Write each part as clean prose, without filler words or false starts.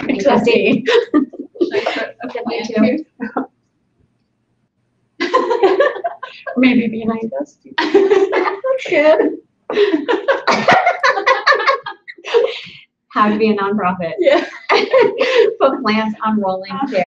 Exactly. Me too. Maybe behind us. That's good. How to be a nonprofit. Yeah. Put plants on rolling chairs.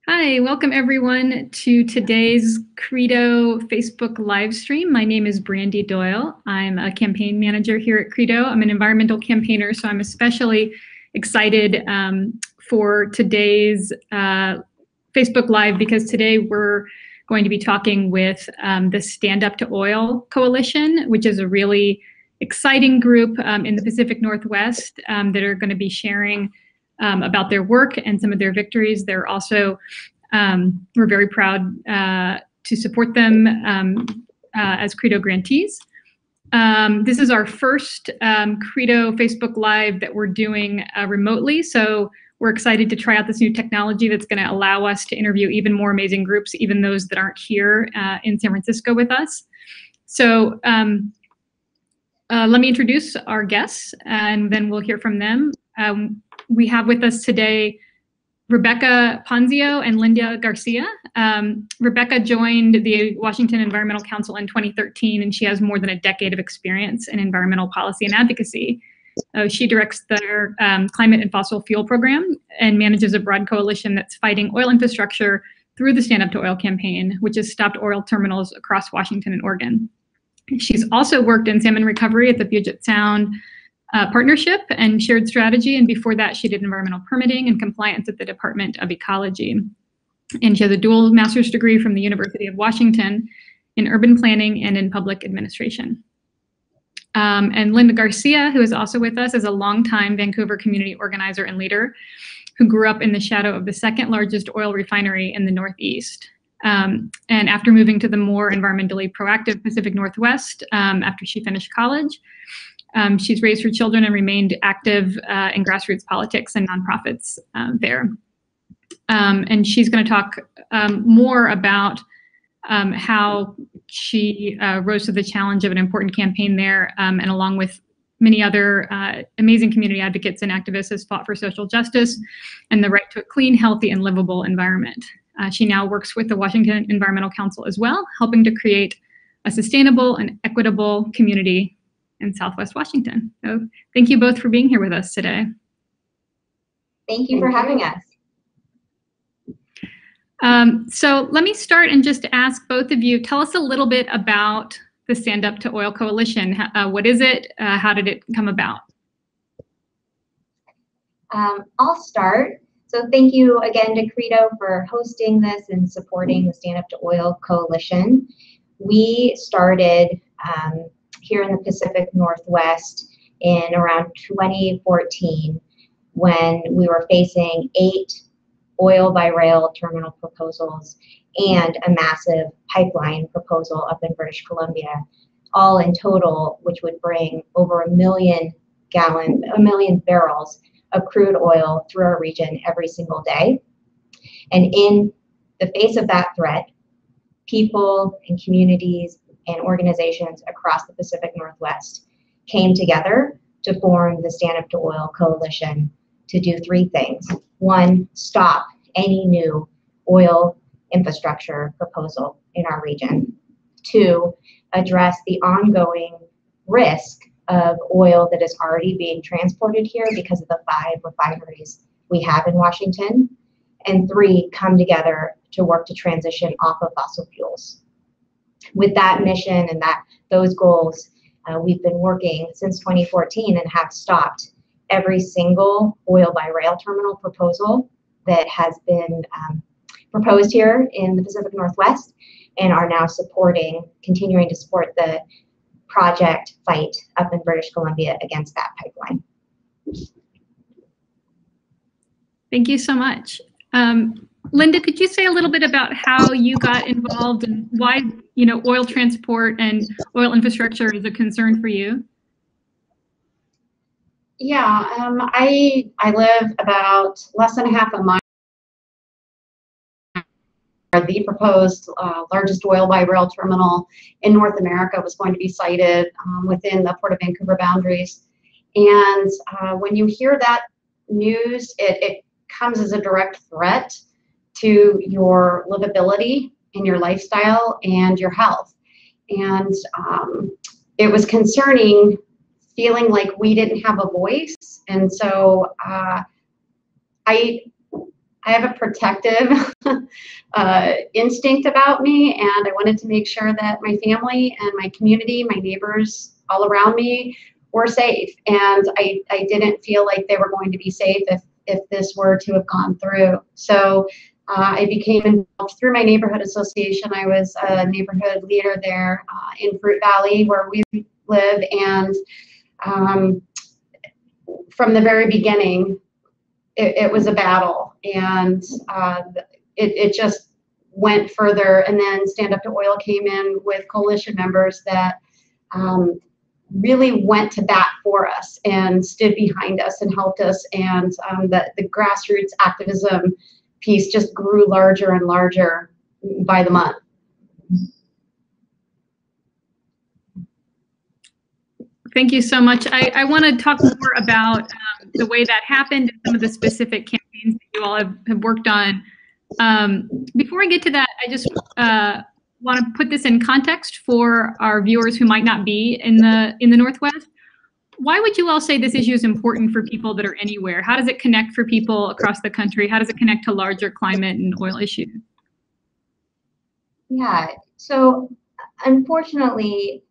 Hi, welcome everyone to today's Credo Facebook live stream. My name is Brandy Doyle. I'm a campaign manager here at Credo. I'm an environmental campaigner, so I'm especially excited for today's Facebook Live because today we're going to be talking with the Stand Up to Oil Coalition, which is a really exciting group in the Pacific Northwest that are going to be sharing about their work and some of their victories. They're also, we're very proud to support them as Credo grantees. This is our first Credo Facebook Live that we're doing remotely, so we're excited to try out this new technology that's going to allow us to interview even more amazing groups, even those that aren't here in San Francisco with us. So let me introduce our guests, and then we'll hear from them. We have with us today Rebecca Ponzio and Linda Garcia. Rebecca joined the Washington Environmental Council in 2013, and she has more than a decade of experience in environmental policy and advocacy. She directs their climate and fossil fuel program and manages a broad coalition that's fighting oil infrastructure through the Stand Up to Oil campaign, which has stopped oil terminals across Washington and Oregon. She's also worked in salmon recovery at the Puget Sound Partnership and shared strategy, and before that she did environmental permitting and compliance at the Department of Ecology. And she has a dual master's degree from the University of Washington in urban planning and in public administration. And Linda Garcia, who is also with us, is a longtime Vancouver community organizer and leader who grew up in the shadow of the second largest oil refinery in the Northeast. And after moving to the more environmentally proactive Pacific Northwest after she finished college, she's raised her children and remained active in grassroots politics and nonprofits there. And she's going to talk more about how she rose to the challenge of an important campaign there, and along with many other amazing community advocates and activists, has fought for social justice and the right to a clean, healthy, and livable environment. She now works with the Washington Environmental Council as well, helping to create a sustainable and equitable community in Southwest Washington. So thank you both for being here with us today. Thank you for having us. So let me start and just ask both of you, tell us a little bit about the Stand Up to Oil Coalition. What is it? How did it come about? I'll start. So thank you again to Credo for hosting this and supporting the Stand Up to Oil Coalition. We started here in the Pacific Northwest in around 2014 when we were facing 8 oil by rail terminal proposals and a massive pipeline proposal up in British Columbia, all in total, which would bring over 1 million barrels of crude oil through our region every single day. And in the face of that threat, people and communities and organizations across the Pacific Northwest came together to form the Stand Up to Oil Coalition to do 3 things. 1, stop any new oil infrastructure proposal in our region. 2, address the ongoing risk of oil that is already being transported here because of the 5 refineries we have in Washington. And 3, come together to work to transition off of fossil fuels. With that mission and those goals, we've been working since 2014 and have stopped every single oil by rail terminal proposal that has been proposed here in the Pacific Northwest, and are now continuing to support the project fight up in British Columbia against that pipeline. Thank you so much. Linda, could you say a little bit about how you got involved and why, oil transport and oil infrastructure is a concern for you? Yeah, I live about less than half a mile where the proposed largest oil by rail terminal in North America was going to be sited within the Port of Vancouver boundaries. And when you hear that news, it comes as a direct threat to your livability and your lifestyle and your health. And it was concerning, feeling like we didn't have a voice. And so I have a protective instinct about me, and I wanted to make sure that my family and my community, my neighbors all around me were safe. And I didn't feel like they were going to be safe if this were to have gone through. So I became involved through my neighborhood association. I was a neighborhood leader there in Fruit Valley where we live. And from the very beginning, it was a battle, and it just went further. And then Stand Up to Oil came in with coalition members that really went to bat for us and stood behind us and helped us. And the grassroots activism piece just grew larger and larger by the month. Thank you so much. I want to talk more about the way that happened and some of the specific campaigns that you all have worked on. Before I get to that, I just want to put this in context for our viewers who might not be in the Northwest. Why would you all say this issue is important for people that are anywhere? How does it connect for people across the country? How does it connect to larger climate and oil issues? Yeah, so unfortunately,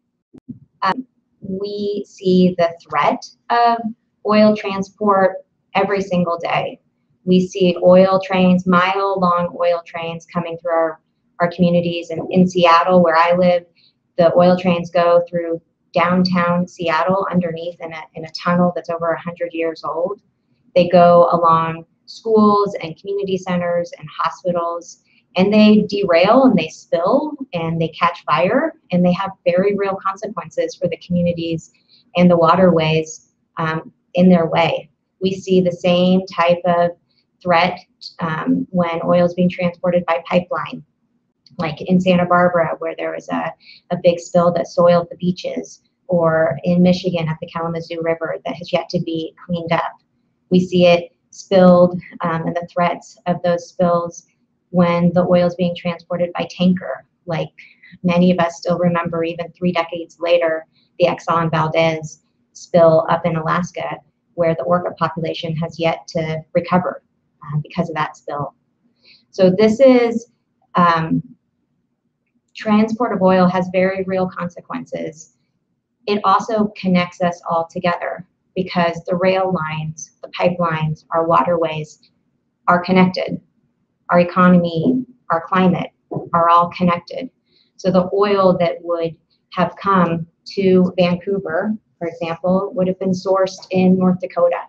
we see the threat of oil transport every single day. We see oil trains, mile-long oil trains coming through our communities. And in Seattle, where I live, the oil trains go through downtown Seattle underneath in a tunnel that's over 100 years old. They go along schools and community centers and hospitals, and they derail and they spill and they catch fire, and they have very real consequences for the communities and the waterways in their way. We see the same type of threat when oil is being transported by pipeline, like in Santa Barbara, where there was a big spill that soiled the beaches, or in Michigan at the Kalamazoo River that has yet to be cleaned up. We see it spilled and the threats of those spills when the oil is being transported by tanker, like many of us still remember even 3 decades later, the Exxon Valdez spill up in Alaska, where the orca population has yet to recover because of that spill. So this is, transport of oil has very real consequences. It also connects us all together because the rail lines, the pipelines, our waterways are connected. Our economy, our climate are all connected. So the oil that would have come to Vancouver, for example, would have been sourced in North Dakota.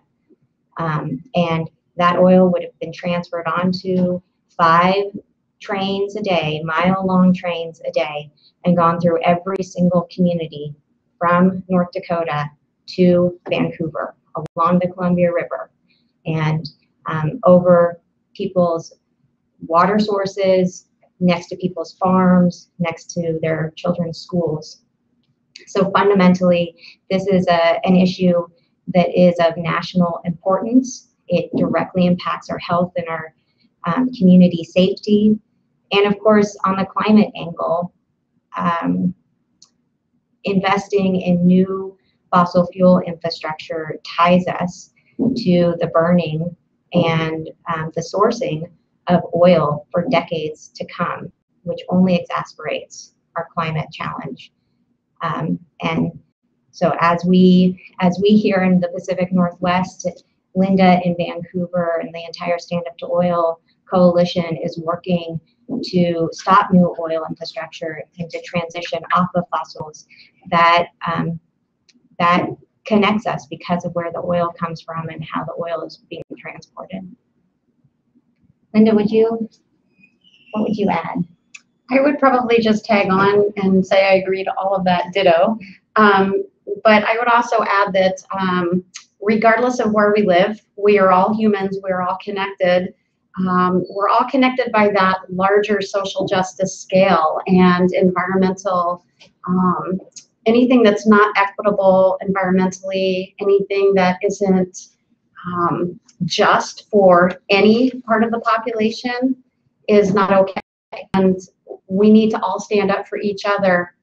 And that oil would have been transferred onto 5 trains a day, mile-long trains a day, and gone through every single community from North Dakota to Vancouver along the Columbia River and over people's water sources, next to people's farms, next to their children's schools. So fundamentally, this is an issue that is of national importance. It directly impacts our health and our community safety. And of course, on the climate angle, investing in new fossil fuel infrastructure ties us to the burning and the sourcing of oil for decades to come, which only exacerbates our climate challenge. And so as we here in the Pacific Northwest, Linda in Vancouver and the entire Stand Up to Oil Coalition is working to stop new oil infrastructure and to transition off of fossils. That connects us because of where the oil comes from and how the oil is being transported. Linda, what would you add? I would probably just tag on and say I agree to all of that, ditto. But I would also add that regardless of where we live, we are all humans, we're all connected. We're all connected by that larger social justice scale and environmental, anything that's not equitable environmentally, anything that isn't just for any part of the population is not okay. And we need to all stand up for each other.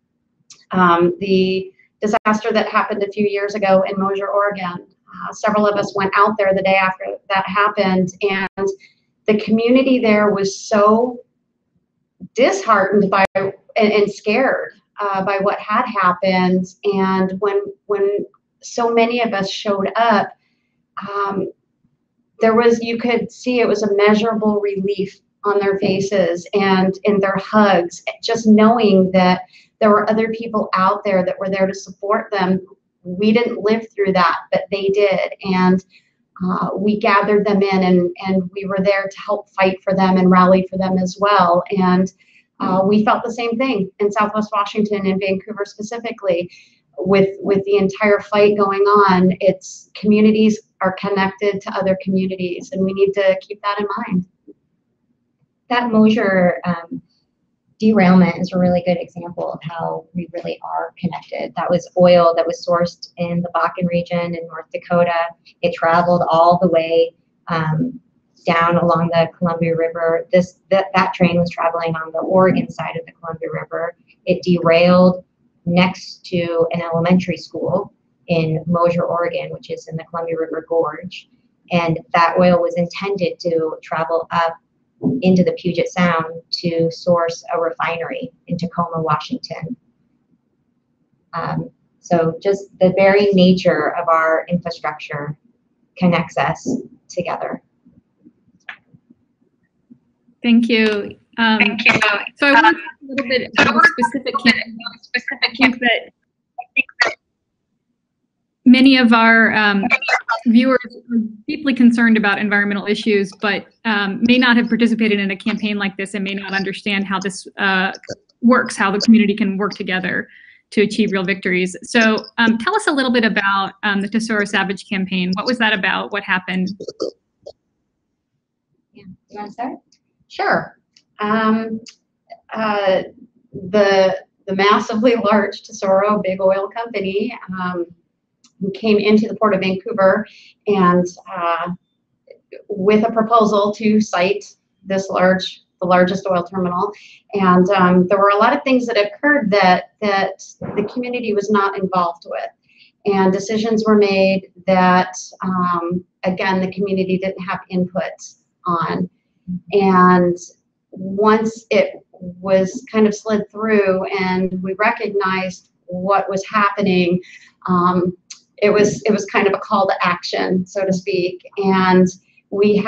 The disaster that happened a few years ago in Mosier, Oregon, several of us went out there the day after that happened, and the community there was so disheartened by and scared by what had happened. And when so many of us showed up, you could see it was a measurable relief on their faces and in their hugs, just knowing that there were other people out there that were there to support them. We didn't live through that, but they did. And we gathered them in and we were there to help fight for them and rally for them as well. And we felt the same thing in Southwest Washington and Vancouver specifically with the entire fight going on. It's communities are connected to other communities, and we need to keep that in mind. That Mosier derailment is a really good example of how we really are connected. That was oil that was sourced in the Bakken region in North Dakota. It traveled all the way down along the Columbia River. That train was traveling on the Oregon side of the Columbia River. It derailed next to an elementary school in Mosier, Oregon, which is in the Columbia River Gorge. And that oil was intended to travel up into the Puget Sound to source a refinery in Tacoma, Washington. So just the very nature of our infrastructure connects us together. Thank you. Thank you. So I want to talk a little bit about a specific camp that many of our viewers are deeply concerned about environmental issues, but may not have participated in a campaign like this and may not understand how this works, how the community can work together to achieve real victories. So tell us a little bit about the Tesoro Savage campaign. What was that about? What happened? Yeah, you want to start? Sure. the massively large Tesoro big oil company, who came into the Port of Vancouver and with a proposal to site the largest oil terminal. And there were a lot of things that occurred that the community was not involved with. And decisions were made that, again, the community didn't have input on. And once it was kind of slid through and we recognized what was happening, it was kind of a call to action, so to speak. And we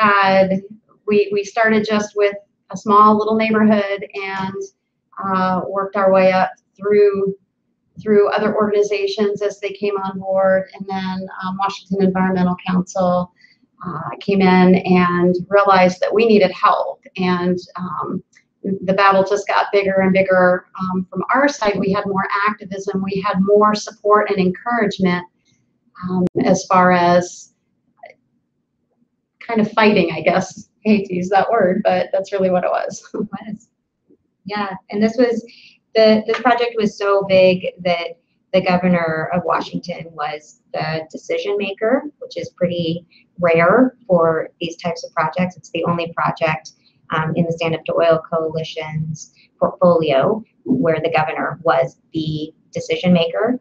started just with a small little neighborhood and worked our way up through other organizations as they came on board, and then Washington Environmental Council came in and realized that we needed help, and the battle just got bigger and bigger. From our side, we had more activism, we had more support and encouragement as far as kind of fighting, I guess. I hate to use that word, but that's really what it was. It was. Yeah, and this project was so big that the governor of Washington was the decision maker, which is pretty rare for these types of projects. It's the only project in the Stand Up to Oil Coalition's portfolio where the governor was the decision maker.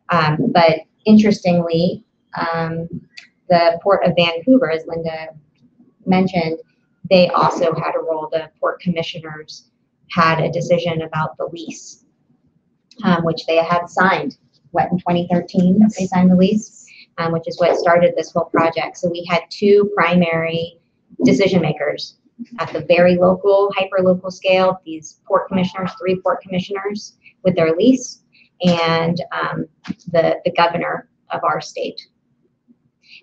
But interestingly, the Port of Vancouver, as Linda mentioned, they also had a role. The port commissioners had a decision about the lease, which they had signed, in 2013, they signed the lease, which is what started this whole project. So we had two primary decision makers at the very local, hyper-local scale, these port commissioners, 3 port commissioners with their lease, and the governor of our state.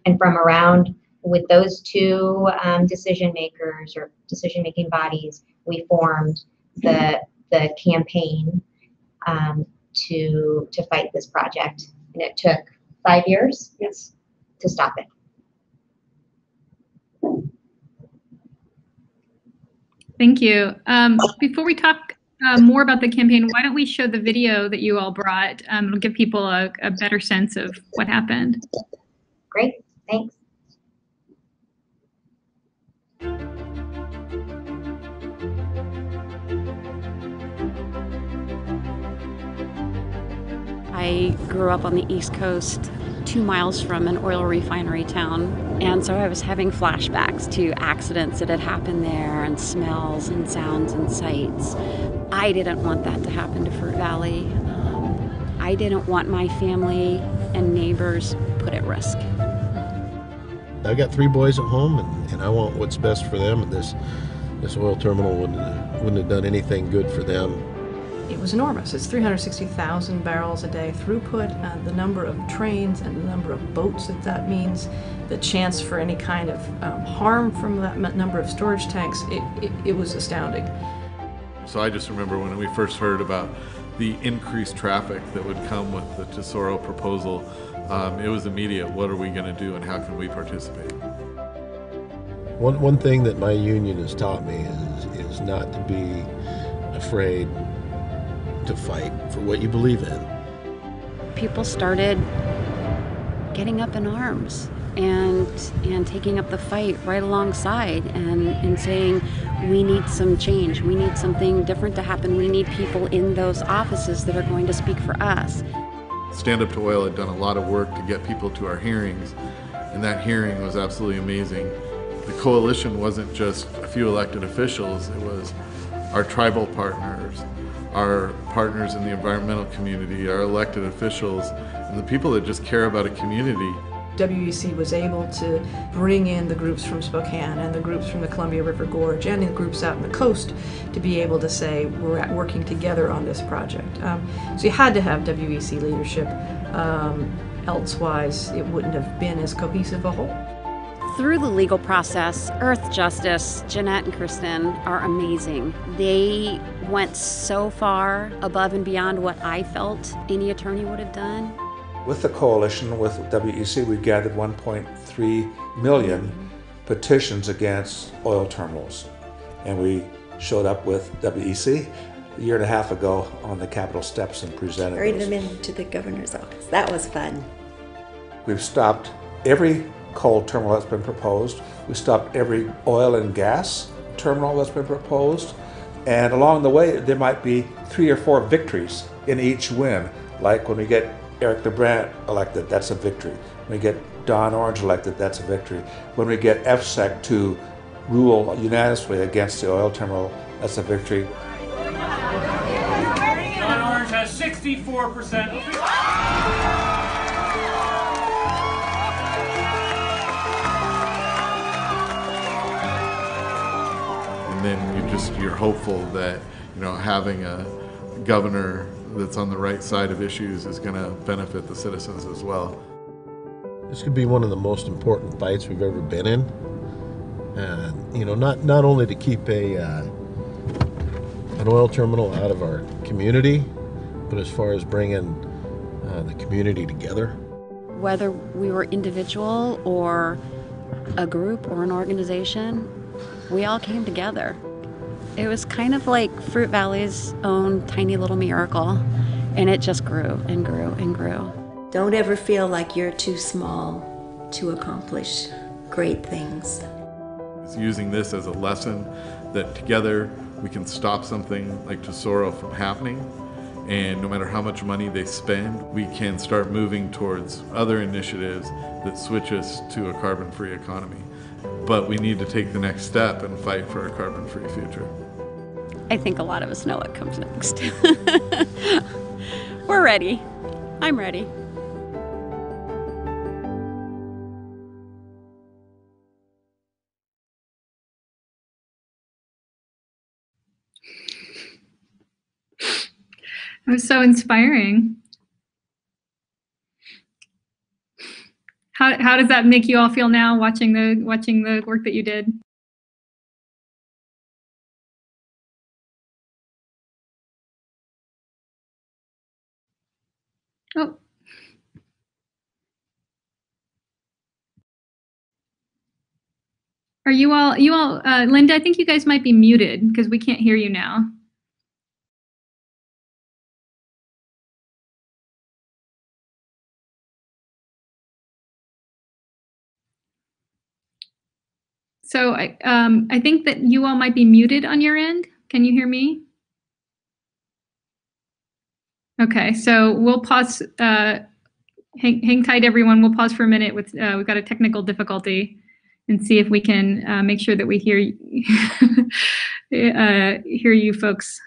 And from around, with those two decision makers or decision-making bodies, we formed the campaign to fight this project, and it took 5 years, Yes, to stop it. Thank you. Before we talk more about the campaign, why don't we show the video that you all brought? It'll give people a better sense of what happened. Great, thanks. I grew up on the East Coast, 2 miles from an oil refinery town, and so I was having flashbacks to accidents that had happened there, and smells and sounds and sights. I didn't want that to happen to Fruit Valley. I didn't want my family and neighbors put at risk. I've got 3 boys at home, and I want what's best for them, and this oil terminal wouldn't have done anything good for them. It was enormous. It's 360,000 barrels a day throughput, and the number of trains and the number of boats that means, the chance for any kind of harm from that number of storage tanks, it was astounding. So I just remember when we first heard about the increased traffic that would come with the Tesoro proposal, it was immediate. What are we going to do and how can we participate? One thing that my union has taught me is not to be afraid to fight for what you believe in. People started getting up in arms and taking up the fight right alongside and saying, we need some change, we need something different to happen, we need people in those offices that are going to speak for us. Stand Up to Oil had done a lot of work to get people to our hearings, and that hearing was absolutely amazing. The coalition wasn't just a few elected officials, it was our tribal partners, our partners in the environmental community, our elected officials, and the people that just care about a community. WEC was able to bring in the groups from Spokane and the groups from the Columbia River Gorge and the groups out on the coast to be able to say we're working together on this project. So you had to have WEC leadership, elsewise it wouldn't have been as cohesive a whole. Through the legal process, Earth Justice, Jeanette and Kristen are amazing. They went so far above and beyond what I felt any attorney would have done. With the coalition, with WEC, we gathered 1.3 million petitions against oil terminals. And we showed up with WEC, a year and a half ago on the Capitol steps and presented Carried those. them into the governor's office. That was fun. We've stopped every coal terminal that's been proposed. We stopped every oil and gas terminal that's been proposed. And along the way, there might be 3 or 4 victories in each win. Like when we get Eric LeBrant elected, that's a victory. When we get Don Orange elected, that's a victory. When we get FSEC to rule unanimously against the oil terminal, that's a victory. Don Orange has 64%. And then you're hopeful that, you know, having a governor that's on the right side of issues is going to benefit the citizens as well. This could be one of the most important fights we've ever been in. And, you know, not only to keep an oil terminal out of our community, but as far as bringing the community together. Whether we were individual or a group or an organization, we all came together. It was kind of like Fruit Valley's own tiny little miracle, and it just grew and grew and grew. Don't ever feel like you're too small to accomplish great things. It's using this as a lesson that together we can stop something like Tesoro from happening, and no matter how much money they spend, we can start moving towards other initiatives that switch us to a carbon-free economy. But we need to take the next step and fight for a carbon-free future. I think a lot of us know what comes next. We're ready. I'm ready. It was so inspiring. How does that make you all feel now, watching the work that you did? Oh. Are you all, Linda, I think you guys might be muted because we can't hear you now. So I think that you all might be muted on your end. Can you hear me? Okay, so we'll pause. Hang tight, everyone. We'll pause for a minute. We've got a technical difficulty, and see if we can make sure that we hear hear you folks.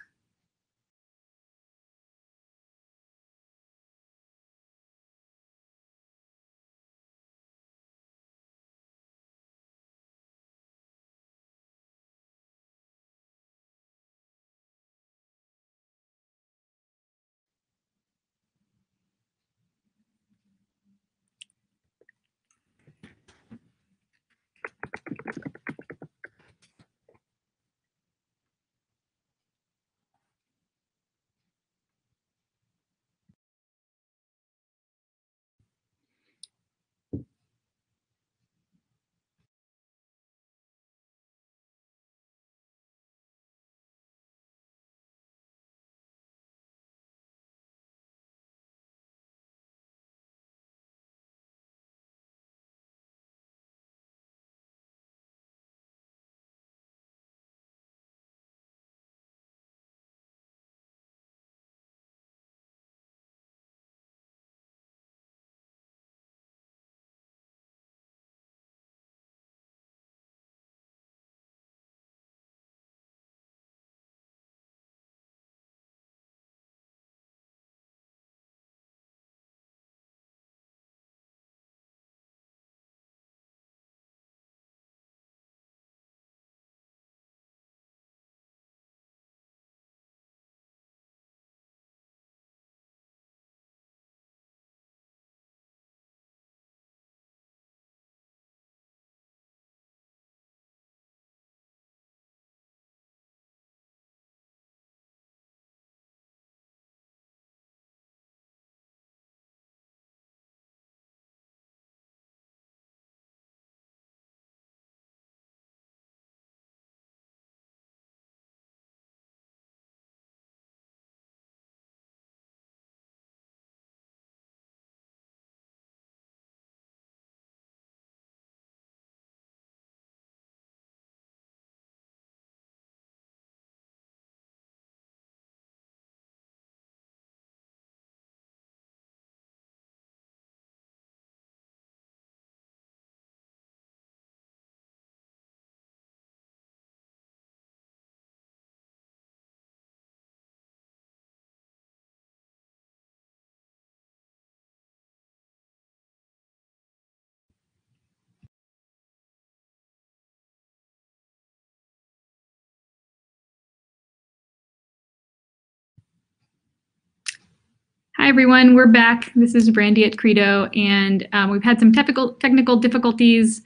everyone, we're back. This is Brandy at Credo, and we've had some technical difficulties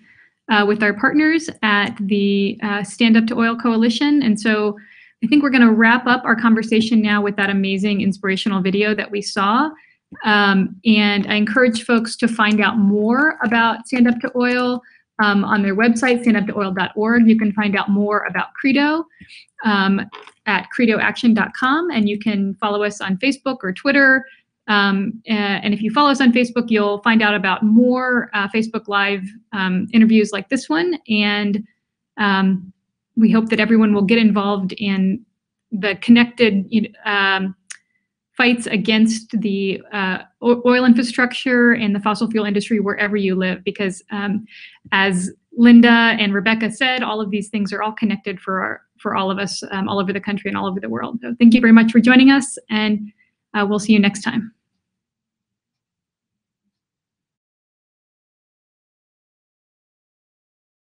with our partners at the Stand Up to Oil Coalition, and so I think we're going to wrap up our conversation now with that amazing inspirational video that we saw. And I encourage folks to find out more about Stand Up to Oil on their website, standuptooil.org. You can find out more about Credo at credoaction.com, and you can follow us on Facebook or Twitter. And if you follow us on Facebook, you'll find out about more Facebook Live interviews like this one. And we hope that everyone will get involved in the connected fights against the oil infrastructure and the fossil fuel industry wherever you live, because as Linda and Rebecca said, all of these things are all connected for all of us all over the country and all over the world. So thank you very much for joining us, and we'll see you next time.